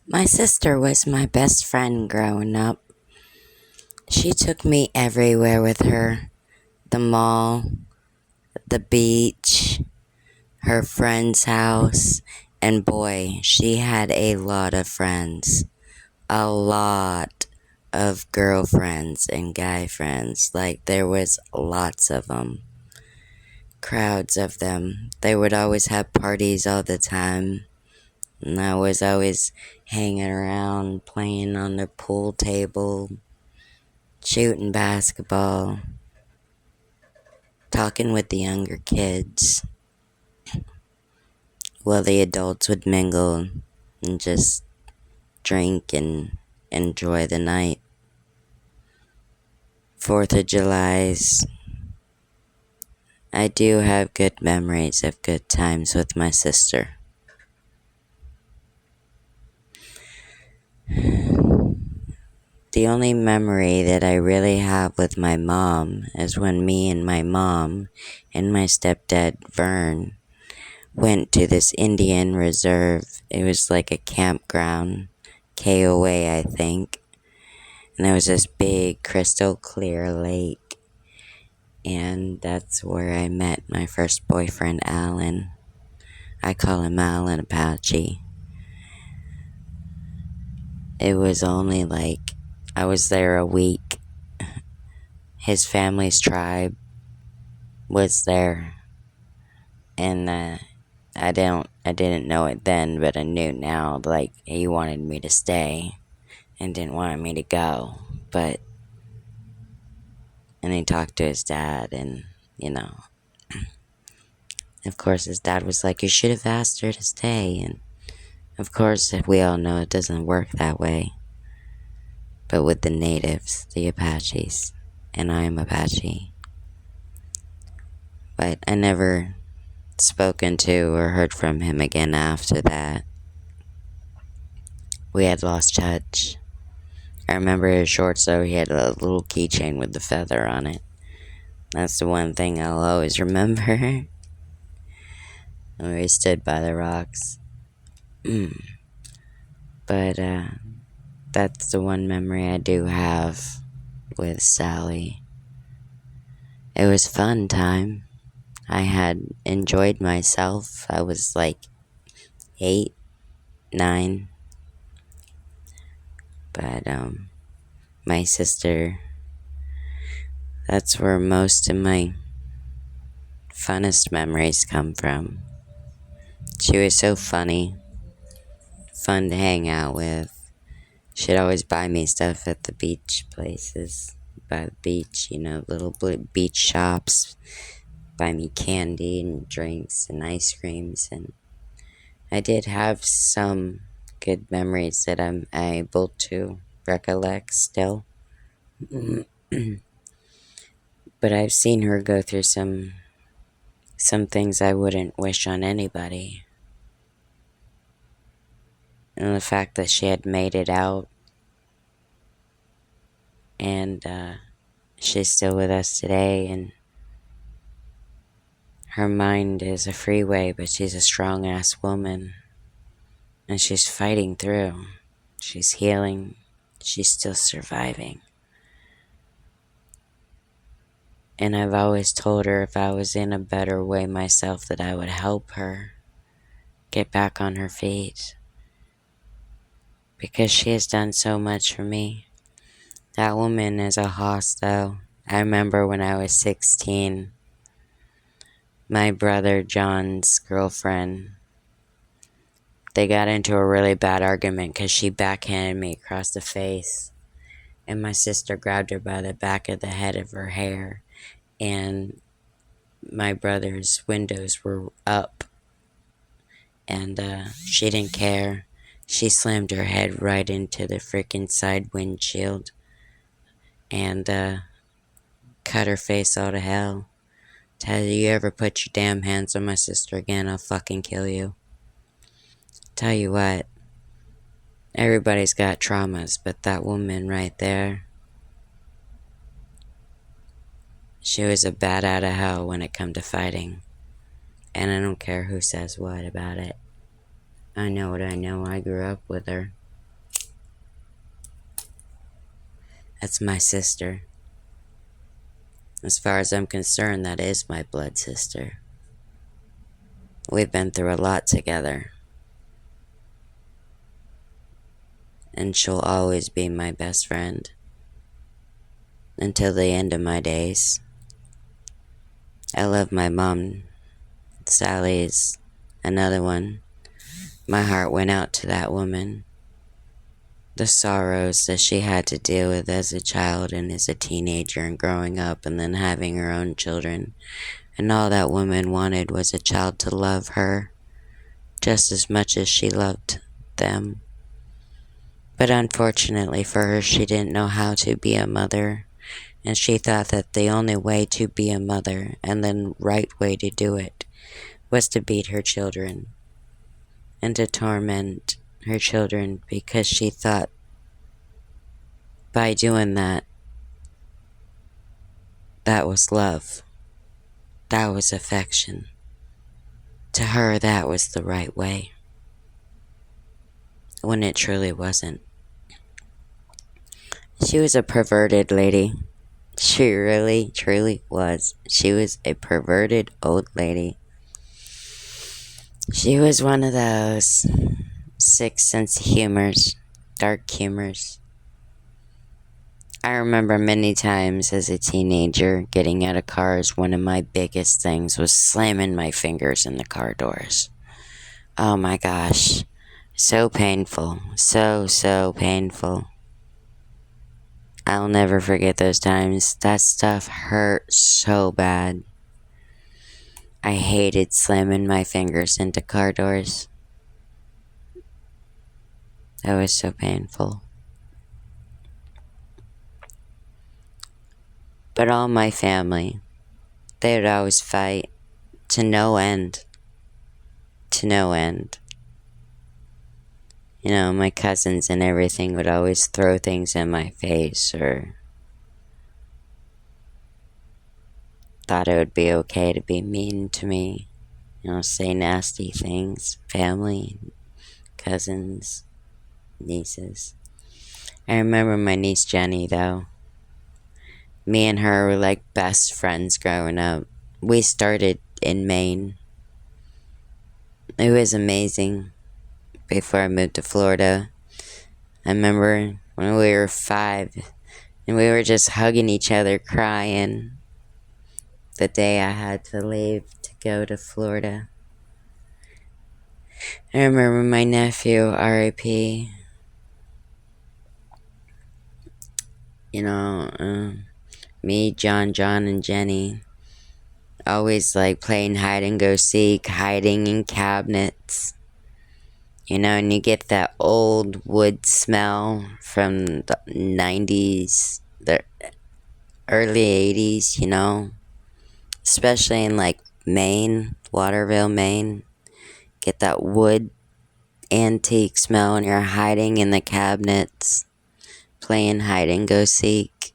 My sister was my best friend growing up. She took me everywhere with her: the mall, the beach, her friend's house, and boy, she had a lot of friends. A lot of girlfriends and guy friends. Like, there was lots of them. Crowds of them. They would always have parties all the time. And I was always hanging around, playing on the pool table, shooting basketball, talking with the younger kids, while the adults would mingle and just drink and enjoy the night. 4th of July's, I do have good memories of good times with my sister. The only memory that I really have with my mom is when me and my mom and my stepdad Vern went to this Indian reserve. It was like a campground, KOA I think. And there was this big crystal clear lake. And that's where I met my first boyfriend, Alan. I call him Alan Apache. It was only like I was there a week. His family's tribe was there, and I didn't know it then, but I knew now. Like, he wanted me to stay and didn't want me to go, and he talked to his dad, and of course his dad was like, "You should have asked her to stay," and of course we all know it doesn't work that way. But with the natives, the Apaches, and I am Apache. But I never spoken to or heard from him again after that. We had lost touch. I remember his shorts though, he had a little keychain with the feather on it. That's the one thing I'll always remember. Where he stood by the rocks. But that's the one memory I do have with Sally. It was fun time. I had enjoyed myself. I was like 8, 9. But my sister, that's where most of my funnest memories come from. She was so funny, fun to hang out with. She'd always buy me stuff at the beach places, by the beach, little beach shops, buy me candy and drinks and ice creams, and I did have some good memories that I'm able to recollect still. But I've seen her go through some things I wouldn't wish on anybody. And the fact that she had made it out, and she's still with us today, and her mind is a freeway, but she's a strong ass woman, and she's fighting through. She's healing. She's still surviving. And I've always told her if I was in a better way myself that I would help her get back on her feet, because she has done so much for me. That woman is a hoss, though. I remember when I was 16, my brother John's girlfriend, they got into a really bad argument because she backhanded me across the face, and my sister grabbed her by the back of the head of her hair, and my brother's windows were up, and she didn't care. She slammed her head right into the freaking side windshield and cut her face all to hell. Tell you ever put your damn hands on my sister again, I'll fucking kill you. Tell you what, everybody's got traumas, but that woman right there, she was a bat out of hell when it come to fighting. And I don't care who says what about it. I know what I know. I grew up with her. That's my sister. As far as I'm concerned, that is my blood sister. We've been through a lot together, and she'll always be my best friend until the end of my days. I love my mom. Sally is another one. My heart went out to that woman. The sorrows that she had to deal with as a child and as a teenager and growing up and then having her own children. And all that woman wanted was a child to love her just as much as she loved them. But unfortunately for her, she didn't know how to be a mother. And she thought that the only way to be a mother and the right way to do it was to beat her children and to torment her children because she thought by doing that, that was love. That was affection. To her, that was the right way. When it truly wasn't. She was a perverted lady. She really, truly was. She was a perverted old lady. She was one of those sick sense of humors, dark humors. I remember many times as a teenager getting out of cars, one of my biggest things was slamming my fingers in the car doors. Oh my gosh. So painful. So painful. I'll never forget those times. That stuff hurt so bad. I hated slamming my fingers into car doors. That was so painful. But all my family, they would always fight to no end. To no end. You know, my cousins and everything would always throw things in my face or thought it would be okay to be mean to me. You know, say nasty things. Family, cousins, nieces. I remember my niece Jenny, though. Me and her were like best friends growing up. We started in Maine. It was amazing before I moved to Florida. I remember when we were 5 and we were just hugging each other crying the day I had to leave to go to Florida. I remember my nephew, R.I.P. You know, me, John, and Jenny always like playing hide and go seek, hiding in cabinets. You know, and you get that old wood smell from the 90s, the early 80s, you know, especially in like Maine, Waterville, Maine. Get that wood antique smell when you're hiding in the cabinets, playing hide and go seek.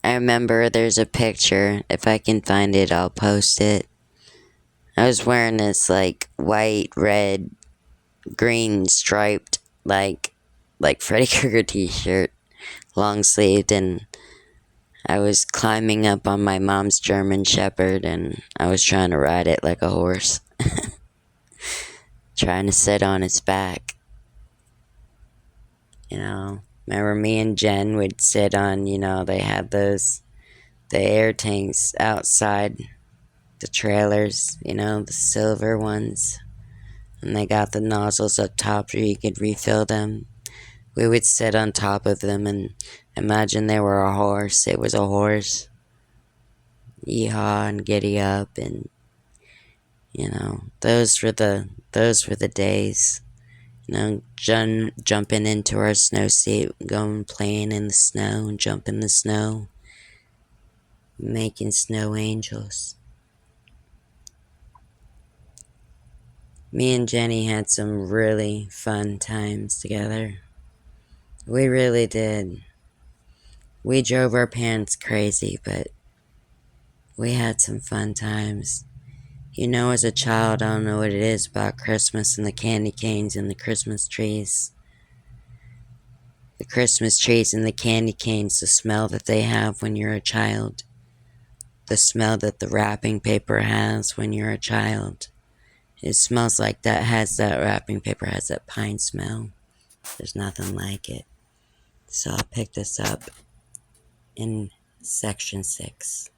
I remember there's a picture. If I can find it, I'll post it. I was wearing this like white, red, green striped like Freddy Krueger t-shirt, long sleeved, and I was climbing up on my mom's German Shepherd and I was trying to ride it like a horse. Trying to sit on its back. You know, remember me and Jen would sit on, you know, they had the air tanks outside the trailers, you know, the silver ones. And they got the nozzles up top where you could refill them. We would sit on top of them and imagine they were a horse. It was a horse. Yeehaw and giddy up, and you know, those were the days. You know, jumping into our snow seat, going playing in the snow and jump in the snow, making snow angels. Me and Jenny had some really fun times together. We really did. We drove our parents crazy, but we had some fun times. You know, as a child, I don't know what it is about Christmas and the candy canes and the Christmas trees. The Christmas trees and the candy canes, the smell that they have when you're a child. The smell that the wrapping paper has when you're a child. It smells like that wrapping paper has that pine smell. There's nothing like it. So I'll pick this up in section 6.